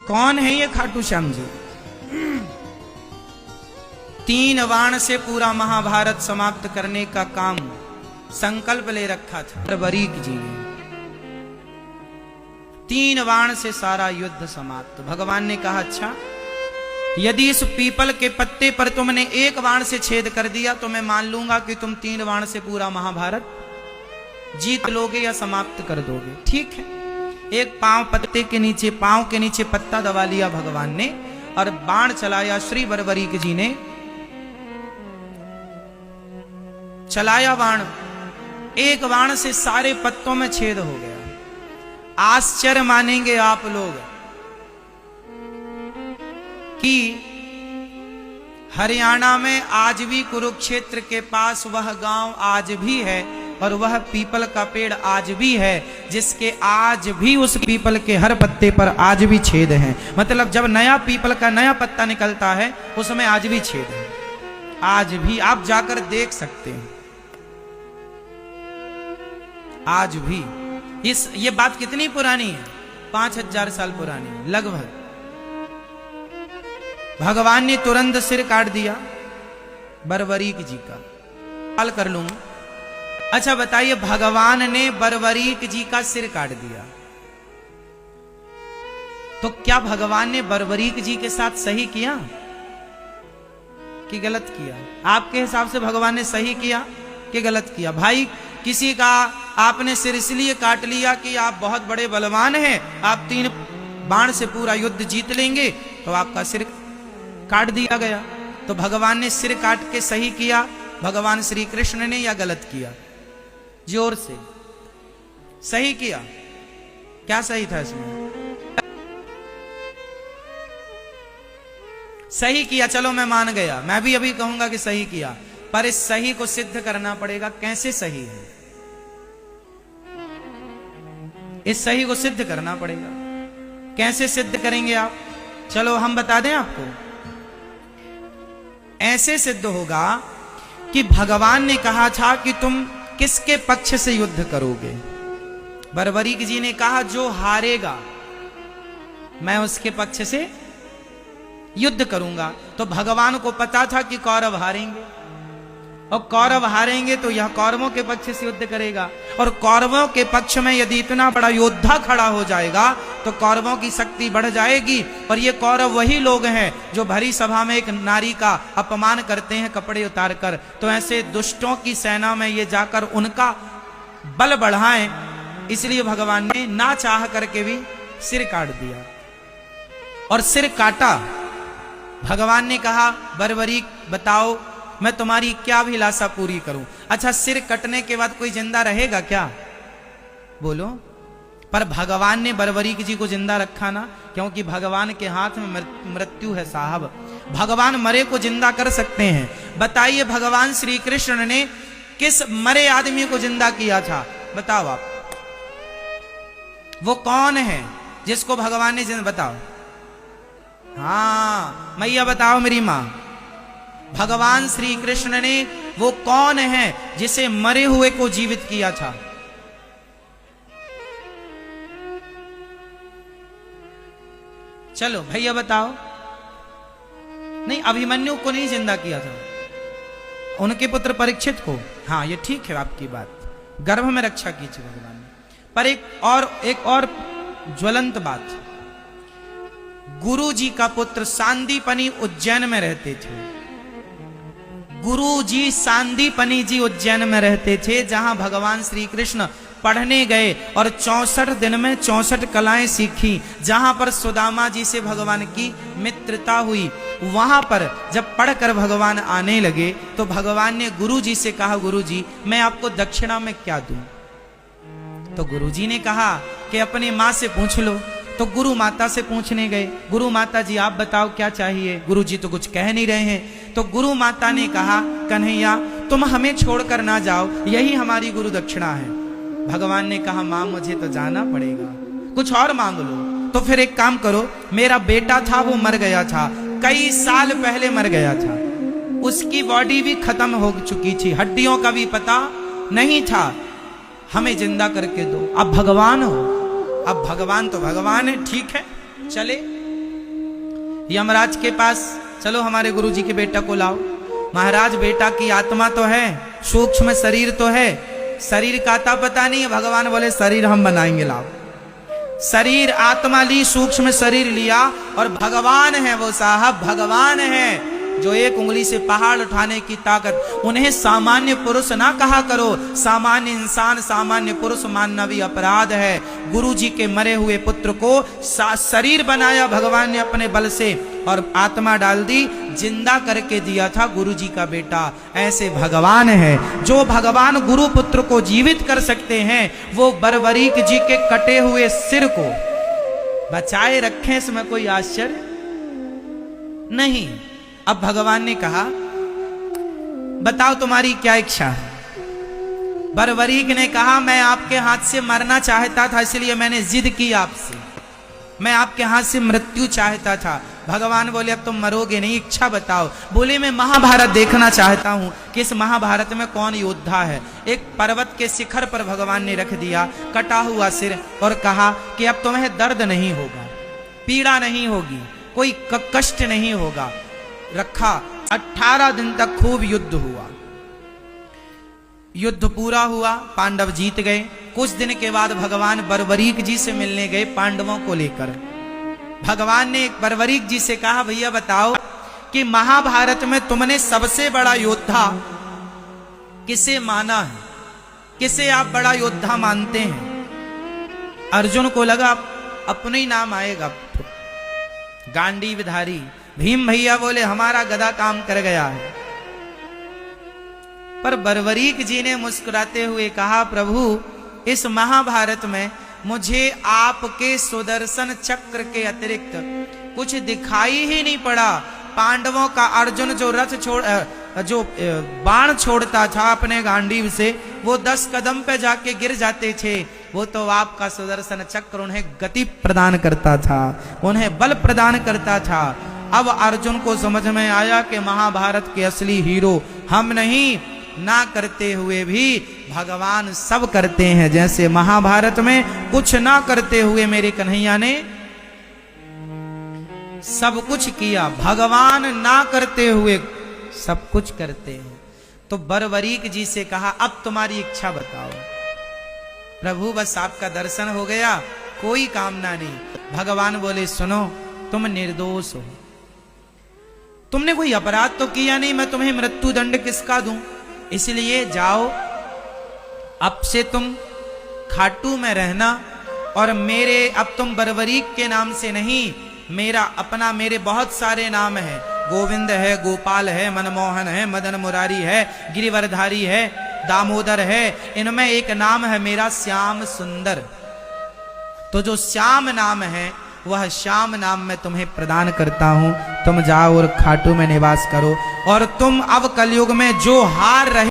कौन है ये खाटू श्याम जी? 3 बाण से पूरा महाभारत समाप्त करने का काम संकल्प ले रखा था बर्बरीक जी ने। 3 बाण से सारा युद्ध समाप्त। भगवान ने कहा अच्छा, यदि इस पीपल के पत्ते पर तुमने 1 बाण से छेद कर दिया तो मैं मान लूंगा कि तुम 3 बाण से पूरा महाभारत जीत लोगे या समाप्त कर दोगे। ठीक है। एक पांव के नीचे पत्ता दबा लिया भगवान ने और बाण चलाया। श्री बर्बरीक जी ने चलाया बाण। 1 बाण से सारे पत्तों में छेद हो गया। आश्चर्य मानेंगे आप लोग कि हरियाणा में आज भी कुरुक्षेत्र के पास वह गांव आज भी है और वह पीपल का पेड़ आज भी है, जिसके आज भी उस पीपल के हर पत्ते पर आज भी छेद हैं। मतलब जब नया पीपल का नया पत्ता निकलता है उसमें आज भी छेद है। आज भी आप जाकर देख सकते हैं। आज भी ये बात कितनी पुरानी है? 5000 साल पुरानी लगभग। भगवान ने तुरंत सिर काट दिया बर्बरीक जी का। हाल कर लूंगा। अच्छा बताइए, भगवान ने बर्बरीक जी का सिर काट दिया तो क्या भगवान ने बर्बरीक जी के साथ सही किया कि गलत किया? आपके हिसाब से भगवान ने सही किया कि गलत किया? भाई, किसी का आपने सिर इसलिए काट लिया कि आप बहुत बड़े बलवान हैं, आप 3 बाण से पूरा युद्ध जीत लेंगे, तो आपका सिर काट दिया गया। तो भगवान ने सिर काट के सही किया भगवान श्री कृष्ण ने या गलत किया? जोर से सही किया। क्या सही था इसमें? सही किया। चलो मैं मान गया, मैं भी अभी कहूंगा कि सही किया, पर इस सही को सिद्ध करना पड़ेगा। कैसे सही है? इस सही को सिद्ध करना पड़ेगा। कैसे सिद्ध करेंगे आप? चलो हम बता दें आपको। ऐसे सिद्ध होगा कि भगवान ने कहा था कि तुम किसके पक्ष से युद्ध करोगे? बर्बरीक जी ने कहा जो हारेगा मैं उसके पक्ष से युद्ध करूंगा। तो भगवान को पता था कि कौरव हारेंगे, और कौरव हारेंगे तो यह कौरवों के पक्ष से युद्ध करेगा, और कौरवों के पक्ष में यदि इतना बड़ा योद्धा खड़ा हो जाएगा तो कौरवों की शक्ति बढ़ जाएगी। और ये कौरव वही लोग हैं जो भरी सभा में एक नारी का अपमान करते हैं कपड़े उतार कर। तो ऐसे दुष्टों की सेना में ये जाकर उनका बल बढ़ाएं, इसलिए भगवान ने ना चाह करके भी सिर काट दिया। और सिर काटा। भगवान ने कहा बर्बरीक बताओ मैं तुम्हारी क्या अभिलाषा पूरी करूं? अच्छा, सिर कटने के बाद कोई जिंदा रहेगा क्या? बोलो। पर भगवान ने बर्बरीक जी को जिंदा रखा ना, क्योंकि भगवान के हाथ में मृत्यु है साहब। भगवान मरे को जिंदा कर सकते हैं। बताइए भगवान श्री कृष्ण ने किस मरे आदमी को जिंदा किया था? बताओ आप। वो कौन है जिसको भगवान ने जिंदा? बताओ। हाँ मैया बताओ मेरी मां। भगवान श्री कृष्ण ने वो कौन है जिसे मरे हुए को जीवित किया था? चलो भैया बताओ। नहीं, अभिमन्यु को नहीं जिंदा किया था, उनके पुत्र परीक्षित को। हाँ ये ठीक है आपकी बात, गर्भ में रक्षा की थी भगवान ने। पर एक और ज्वलंत बात, गुरु जी का पुत्र सांदीपनी उज्जैन में रहते थे। गुरु जी सांदीपनी जी उज्जैन में रहते थे, जहां भगवान श्री कृष्ण पढ़ने गए और 64 दिन में 64 कलाएं सीखी। जहां पर सुदामा जी से भगवान की मित्रता हुई, वहां पर जब पढ़कर भगवान आने लगे तो भगवान ने गुरु जी से कहा, गुरु जी मैं आपको दक्षिणा में क्या दूं? तो गुरु जी ने कहा कि अपनी मां से पूछ लो। तो गुरु माता से पूछने गए, गुरु माता जी आप बताओ क्या चाहिए? गुरु जी तो कुछ कह नहीं रहे हैं। तो गुरु माता ने कहा, कन्हैया तुम हमें छोड़कर ना जाओ, यही हमारी गुरु दक्षिणा है। भगवान ने कहा, मां मुझे तो जाना पड़ेगा, कुछ और मांग लो। तो फिर एक काम करो, मेरा बेटा था वो मर गया था, कई साल पहले मर गया था, उसकी बॉडी भी खत्म हो चुकी थी, हड्डियों का भी पता नहीं था, हमें जिंदा करके दो। अब भगवान हो, अब भगवान तो भगवान है, ठीक है चले। यमराज के पास, चलो हमारे गुरुजी के बेटा को लाओ। महाराज बेटा की आत्मा तो है, सूक्ष्म शरीर तो है, शरीर का आता पता नहीं है। भगवान बोले शरीर हम बनाएंगे, लाओ। शरीर आत्मा ली, सूक्ष्म शरीर लिया, और भगवान है वो साहब, भगवान है जो एक उंगली से पहाड़ उठाने की ताकत। उन्हें सामान्य पुरुष ना कहा करो, सामान्य इंसान, सामान्य पुरुष मानना भी अपराध है। गुरु जी के मरे हुए पुत्र को शरीर बनाया भगवान ने अपने बल से, और आत्मा डाल दी, जिंदा करके दिया था गुरु जी का बेटा। ऐसे भगवान है। जो भगवान गुरु पुत्र को जीवित कर सकते हैं, वो बरबरीक जी के कटे हुए सिर को बचाए रखें, इसमें कोई आश्चर्य नहीं। अब भगवान ने कहा बताओ तुम्हारी क्या इच्छा है। बरबरीक ने कहा मैं आपके हाथ से मरना चाहता था, इसलिए मैंने जिद की आपसे, मैं आपके हाथ से मृत्यु चाहता था। भगवान बोले अब तुम मरोगे नहीं, इच्छा बताओ। बोले मैं महाभारत देखना चाहता हूं कि इस महाभारत में कौन योद्धा है। एक पर्वत के शिखर पर भगवान ने रख दिया कटा हुआ सिर, और कहा कि अब तुम्हें दर्द नहीं होगा, पीड़ा नहीं होगी, कोई कष्ट नहीं होगा। रखा, 18 दिन तक खूब युद्ध हुआ। युद्ध पूरा हुआ, पांडव जीत गए। कुछ दिन के बाद भगवान बरबरीक जी से मिलने गए पांडवों को लेकर। भगवान ने बरबरीक जी से कहा भैया बताओ कि महाभारत में तुमने सबसे बड़ा योद्धा किसे माना है, किसे आप बड़ा योद्धा मानते हैं। अर्जुन को लगा अपना ही नाम आएगा, गांडीवधारी। भीम भैया बोले हमारा गदा काम कर गया है। पर बरबरीक जी ने मुस्कुराते हुए कहा प्रभु इस महाभारत में मुझे आपके सुदर्शन चक्र के अतिरिक्त कुछ दिखाई ही नहीं पड़ा। पांडवों का अर्जुन जो बाण छोड़ता था अपने गांडीव से, वो 10 कदम पे जाके गिर जाते थे। वो तो आपका सुदर्शन चक्र उन्हें गति प्रदान करता था, उन्हें बल प्रदान करता था। अब अर्जुन को समझ में आया कि महाभारत के असली हीरो हम नहीं, ना करते हुए भी भगवान सब करते हैं। जैसे महाभारत में कुछ ना करते हुए मेरे कन्हैया ने सब कुछ किया, भगवान ना करते हुए सब कुछ करते हैं। तो बरबरीक जी से कहा अब तुम्हारी इच्छा बताओ। प्रभु बस आपका दर्शन हो गया, कोई कामना नहीं। भगवान बोले सुनो तुम निर्दोष हो, तुमने कोई अपराध तो किया नहीं, मैं तुम्हें मृत्यु दंड किसका दूं। इसलिए जाओ, अब से तुम खाटू में रहना, और मेरे अब तुम बरबरीक के नाम से नहीं, मेरा अपना, मेरे बहुत सारे नाम हैं। गोविंद है, गोपाल है, मनमोहन है, मदन मुरारी है, गिरिवरधारी है, दामोदर है। इनमें एक नाम है मेरा श्याम सुंदर। तो जो श्याम नाम है वह श्याम नाम मैं तुम्हें प्रदान करता हूं। तुम जाओ और खाटू में निवास करो, और तुम अब कलयुग में जो हार रहे